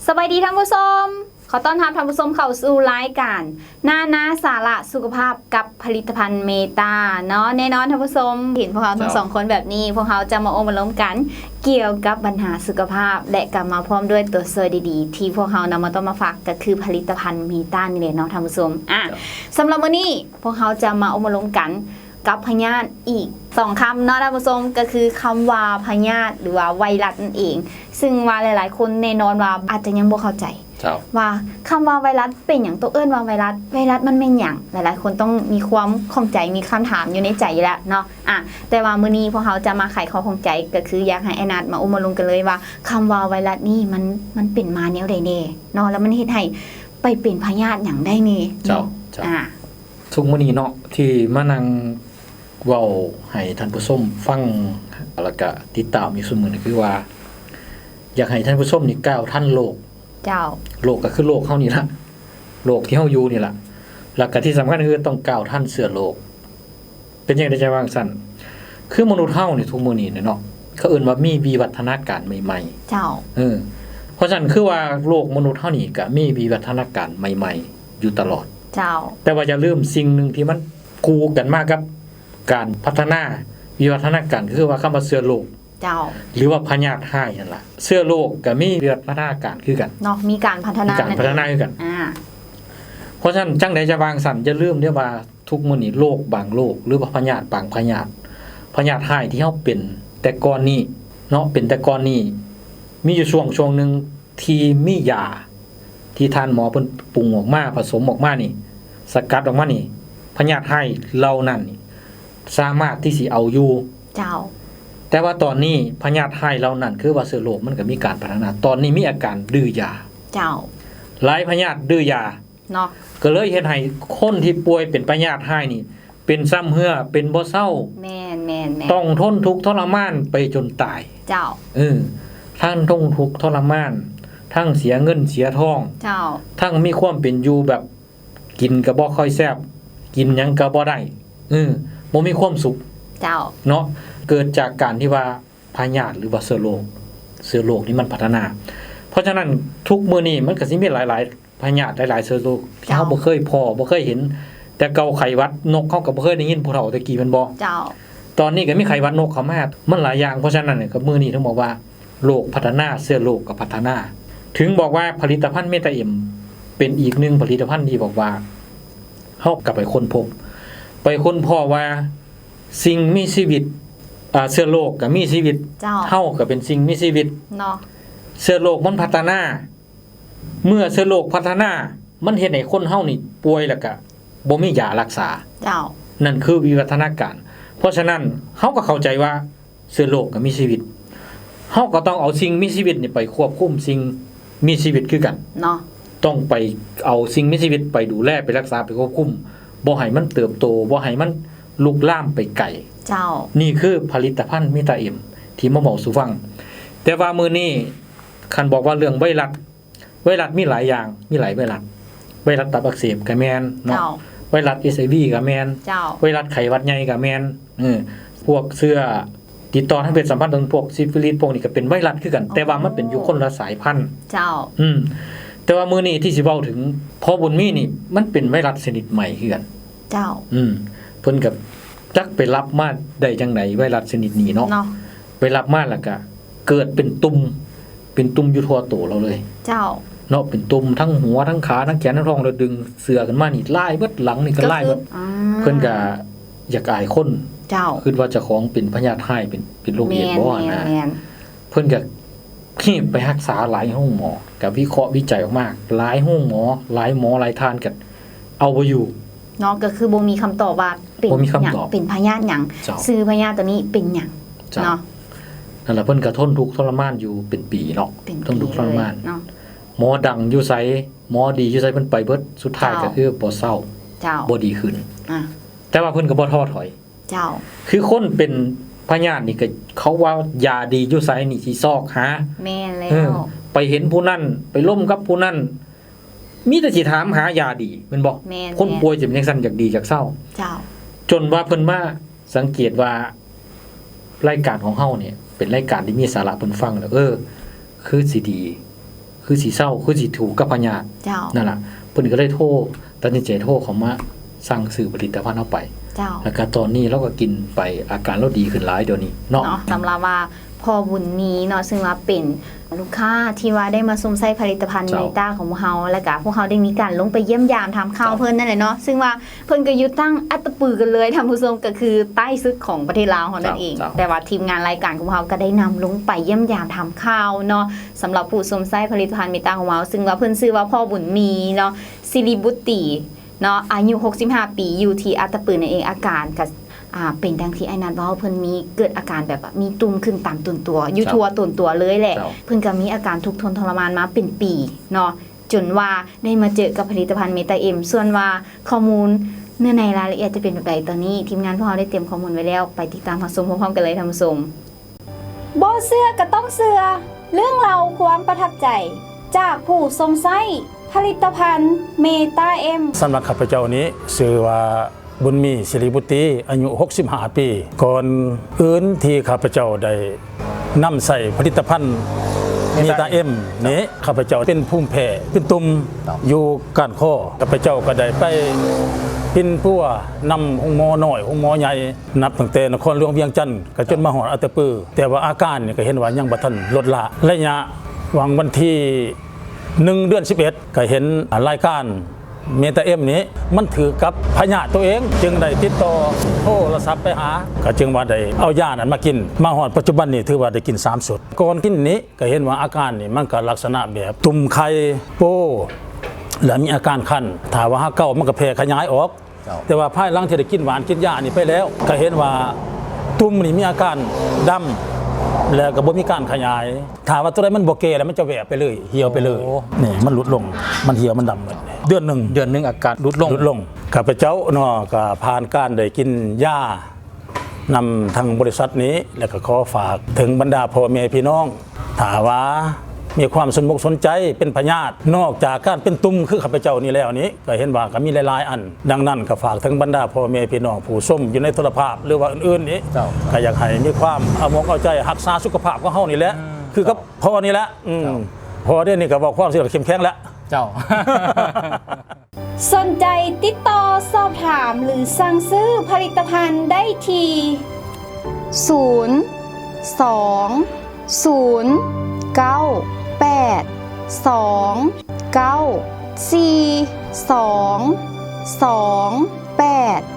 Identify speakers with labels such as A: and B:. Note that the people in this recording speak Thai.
A: สวัสดีท่านผู้ชมขอต้อนรับท่านผู้ชมเข้าสู่รายการหน้าสาระสุขภาพกับผลิตภัณฑ์เมตาเนาะแน่นอนท่านผู้ชมเห็นพวกเราทั้งสองคนแบบนี้พวกเราจะมาโอมาล้มกันเกี่ยวกับปัญหาสุขภาพและกลับมาพร้อมด้วยตัวเซอร์ดีๆที่พวกเรานำมาต้มมาฝากก็คือผลิตภัณฑ์เมตานี่แหละเนาะท่านผู้ชมสำหรับวันนี้พวกเราจะมาโอมาล้มกันกับพยาธิอีก2คำเนาะท่านผู้ชมก็คือคำว่าพยาธิหรือว่าไวรัสนั่นเองซึ่งว่าหลายๆคนแน่นอนว่าอาจจะยังบ่เข้าใจว่าคำว่าไวรัสเป็นอย่างตัวเอิ้นว่าไวรัสมันเป็นอย่างหลายๆคนต้องมีความข้องใจมีคำถามอยู่ในใจแล้วเนาะแต่ว่ามื้อนี้พวกเราจะมาไขข้อข้องใจก็คืออยากให้ไอ้นัทมาอุ้มมาลงกันเลยว่าคำว่าไวรัสนี่มันเป็นมาแนวใดแน่เนาะแล้วมันเฮ็ดให้ไปเป็นพยาธิหยังได้นี่
B: ทุกมื้อนี้เนาะที่มานั่งเว้าให้ท่านผู้ชมฟังแล้วก็ติดตามอยู่ซุมื้อนี้คือว่าอยากให้ท่านผู้ชมนี่ก้าวทันโลกโลกก็คือโลกเฮานี่ล่ะโลกที่เฮาอยู่นี่ล่ะแล้วก็ที่สำคัญคือต้องก้าวทันเสื้อโลกเป็นจังได๋จะว่าซั่นคือมนุษย์เฮานี่ทุกมื้อนี้เนาะเขาเอิ้นว่ามีวิวัฒนาการใหม่ๆเพราะฉะนั้นคือว่าโลกมนุษย์เฮานี่ก็มีวิวัฒนาการใหม่ๆอยู่ตลอดแต่ว่าอย่าลืมสิ่งนึงที่มันคู่กันมากับการพัฒนาวิวัฒนาการคือว่าคำว่าเสื้อโลกหรือว่าพยาธิหายนั่นล่ะเสื้อโลกก็มีวิวัฒนาการคือกัน
A: เนาะมีการพัฒนา
B: คือกันเพราะฉะนั้นจังได๋จะวางสั่นอย่าลืมเด้อว่าทุกมื้อนี้โรคบางโรคหรือว่าพยาธิบางพยาธิหายที่เฮาเป็นแต่ก่อนนี้เนาะเป็นแต่ก่อนนี้มีอยู่ช่วงนึงที่มียาที่ท่านหมอเพิ่นปรุงออกมาผสมออกมานี่สกัดออกมานี่พยาธิหายเหล่านั้นสามารถที่สิเอาอยู่แต่ว่าตอนนี้พยาธิหายเหล่านั้นคือว่าเชื้อโรคมันก็มีการพัฒนาตอนนี้มีอาการดื้อยาหลายพยาธิดื้อยา
A: เนาะ
B: ก็เลยเฮ็ดให้คนที่ป่วยเป็นพยาธิหายนี่เป็นซ้ำเหือเป็นบ่เศร้า
A: แม่น
B: ต้องทนทุกข์ทรมานไปจนตายทั้งทนทุกข์ทรมานทั้งเสียเงินเสียทองทั้งมีความเป็นอยู่แบบกินก็บ่ค่อยแซ่บกินหยังก็บ่ได้บ่มีความสุขเนาะเกิดจากการที่ว่าพยาธิหรือว่าเชื้อโรคนี่มันพัฒนาเพราะฉะนั้นทุกมื้อนี้มันก็สิมีหลายๆพยาธิหลายๆเชื้อโรคที่เฮาบ่เคยบ่เคยเห็นแต่เก่าไข้หวัดนกเฮาก็บ่เคยได้ยินผู้เฒ่าตะกี้แม่นบ่ตอนนี้ก็มีไข้หวัดนกเข้ามามันหลายอย่างเพราะฉะนั้นก็มื้อนี้ถึงบอกว่าโลกพัฒนาเชื้อโรคก็พัฒนาถึงบอกว่าผลิตภัณฑ์เมตาเอ็มเป็นอีกหนึ่งผลิตภัณฑ์ที่บอกว่าเฮากลับไปค้นพบว่าสิ่งมีชีวิตเชื้อโรคก็มีชีวิตเฮาก็เป็นสิ่งมีชีวิต
A: เนาะ
B: เชื้อโรคมันพัฒนาเมื่อเชื้อโรคพัฒนามันเฮ็ดให้คนเฮานี่ป่วยแล้วก็บ่มียารักษานั่นคือวิวัฒนาการเพราะฉะนั้นเฮาก็เข้าใจว่าเชื้อโรคก็มีชีวิตเฮาก็ต้องเอาสิ่งมีชีวิตนี่ไปควบคุมสิ่งมีชีวิตคือกัน
A: เนาะ
B: ต้องไปเอาสิ่งมีชีวิตไปดูแลไปรักษาไปควบคุมบ่ให้มันเติบโตบ่ให้มันลุกลามไปไกลนี่คือผลิตภัณฑ์เมตาเอ็มที่มาเว้าสู่ฟังแต่ว่ามื้อนี้คันบอกว่าเรื่องไวรัสมีหลายอย่างมีหลายไวรัสตับอักเสบก็แม่นเนาะไวรัส HIV ก็แม่นไวรัสไข้หวัดใหญ่ก็แม่นพวกเชื้อติดต่อทางเพศสัมพันธ์พวกซิฟิลิสพวกนี้ก็เป็นไวรัสคือกันแต่ว่ามันเป็นอยู่คนละสายพันธุ์แต่ว่ามื้อนี้ที่สิเว้าถึงพอบุญมีนี่มันเป็นไวรัสชนิดใหม่คือกันเพิ่นก็จักไปรับมาได้จังได๋ไวรัสชนิดนี้เนาะไปรับมาแล้วก็เกิดเป็นตุ่มอยู่ทั่วตัวเราเลยเนาะเป็นตุ่มทั้งหัวทั้งขาทั้งแขนทั้งท้องแล้วดึงเสื้อขึ้นมานี่ลายเบิดหลังนี่ก็ลายเบิดเพิ่นก็อยากอายคนคิดว่าเจ้าของเป็นพยาธิหายเป็นโรคเอดส์บ่นะเพิ่นก็ไปรักษาหลายโรงหมอก็วิเคราะห์วิจัยออกมาหลายโรงหมอหลายท่านก็เอาบ่อยู่
A: เนาะก็คือบ่มีคำตอบว่าเป็นหยังเป็นพยาธิหยังชื่อพยาธิตัวนี้เป็นหยังเนาะ
B: นั่นล่ะเพิ่นก็ทนทุกข์ทรมานอยู่เป็นปีเนาะทนทุกข์ทรมานหมอดังอยู่ไสหมอดีอยู่ไสเพิ่นไปเบิดสุดท้ายก็คือบ่เศร้าบ่ดีขึ้นแต่ว่าเพิ่นก็บ่ท้อถอยคือคนเป็นพยาธินี่ก็เขาว่ายาดีอยู่ไสนี่สิซอกหา
A: แม่นแล้ว
B: ไปเห็นผู้นั้นไปล้มกับผู้นั้นมีแต่สิถามหายาดีแม่นบ่คนป่วยสิเป็นจังซั่นอยากดีอยากเศร้าจนว่าเพิ่นมาสังเกตว่ารายการของเฮาเนี่ยเป็นรายการที่มีสาระเพิ่นฟังแล้วคือสิดีค คือสิเศร้าคือสิถูกกับพญาติ
A: เจ้า
B: นั่นล่ะเพิ่นก็เลยโทรตัดสินใจโทรเขามาสั่งซื้อผลิตภัณฑ์เอาไป
A: เจ้า
B: แล้วก็ตอนนี้เราก็กินไปอาการเราดีขึ้นหลายเดี๋ยวนี้เนาะ
A: เนาะสำหรับว่าพ่อบุญมีเนาะซึ่งว่าเป็นลูกค้าที่ว่าได้มาซุมใส่ผลิตภัณฑ์เมตาของพวกเฮาแล้วก็พวกเฮาได้มีการลงไปเยี่ยมยามทำข่าวเพิ่นนั่นแหละเนาะซึ่งว่าเพิ่นก็อยู่ตั้งอัตตปือกันเลยท่านผู้ชมก็คือใต้ซึกของประเทศลาวเฮานั่นเอง แต่ว่าทีมงานรายการของพวกเฮาก็ได้นำลงไปเยี่ยมยามทำข่าวเนาะสำหรับผู้ซุมใส่ผลิตภัณฑ์เมตาของเฮาซึ่งว่าเพิ่นชื่อว่าพ่อบุญมีเนาะสิริบุตติเนาะอายุ65 ปีอยู่ที่อัตตปือนั่นเองอาการก็เป็นดังที่ไอ้นัดว่าเพิ่นมีเกิดอาการแบบว่ามีตุ่มขึ้นตามต้นตัวอยู่ทั่วต้นตัวเลยแหละเพิ่นก็มีอาการทุกข์ทนทรมานมาเป็นปีเนาะจนว่าได้มาเจอกับผลิตภัณฑ์เมตาเอ็มส่วนว่าข้อมูลเนื้อในรายละเอียดจะเป็นแบบใดตอนนี้ทีมงานพวกเราได้เตรียมข้อมูลไว้แล้วไปติดตามรับชมพร้อมๆกันเลยท่านผู้ชมบ่เชื่อก็ต้องเชื่อเรื่องราวความประทับใจจากผู้ทรงไส้ผลิตภัณฑ์เมตาเอ็ม
C: สำหรับข้าพเจ้านี้ชื่อว่าบุญมีสิริบุตรีอายุ65 ปีก่อนอื่นที่ข้าพเจ้าได้นำใส่ผลิตภัณฑ์มีตาเอ็มนี้ข้าพเจ้าเป็นภูมิแพ้เป็นตุ่มอยู่ก้านคอข้าพเจ้าก็ได้ไปพินพัวนำห้องหมอน้อยห้องหมอใหญ่นับตั้งแต่นครหลวงเวียงจันทน์ก็จนมาฮอดอัตตปือแต่ว่าอาการนี่ก็เห็นว่ายังบ่ทันลดละระยะวันที่1 เดือน 11ก็เห็นรายการเมตาเอ็มนี้มันถือกับพญาติตัวเองจึงได้ติดต่อโทรศัพท์ไปหาก็จึงว่าได้เอายานั้นมากินมาฮอดปัจจุบันนี้ถือว่าได้กิน3 สุดก่อนกินนี้ก็เห็นว่าอาการนี่มันก็ลักษณะแบบตุ่มไข่โป้และมีอาการคันถ้าว่าเก่ามันก็แผ่ขยายออกแต่ว่าภายหลังที่ได้กินหวานกินยานี่ไปแล้วก็เห็นว่าตุ่มนี่มีอาการดำแล้วก็บ่มีการขยายถ้าว่าตัวใดมันบ่แก่แล้วมันจะแหวกไปเลยเหี่ยวไปเลยนี่มันหลุดลงมันเหี่ยวมันดำหมดเดือนหนึ่ง
B: อาการลดลง
C: ข้าพเจ้าเนาะก็ผ่านการได้กินยานำทางบริษัทนี้แล้วก็ขอฝากถึงบรรดาพ่อแม่พี่น้องถ้าว่ามีความสนอกสนใจเป็นพญาตินอกจากการเป็นตุ่มคือข้าพเจ้านี่แล้วนี้ก็เห็นว่าก็มีหลายๆอันดังนั้นก็ฝากถึงบรรดาพ่อแม่พี่น้องผู้ส้มอยู่ในโทรภาพหรือว่าอื่นๆนี้ก็อยากให้มีความเอาอกเอาใจรักษาสุขภาพของเฮานี่แหละคือกับพ่อนี่แหละพ่อเดี๋ยวนี้ก็บอกความสิเข้มแข็งแล้ว
B: เจ้า
A: สนใจติดต่อสอบถามหรือสั่งซื้อผลิตภัณฑ์ได้ที่0 2 0 9 8 2 9 4 2 2 8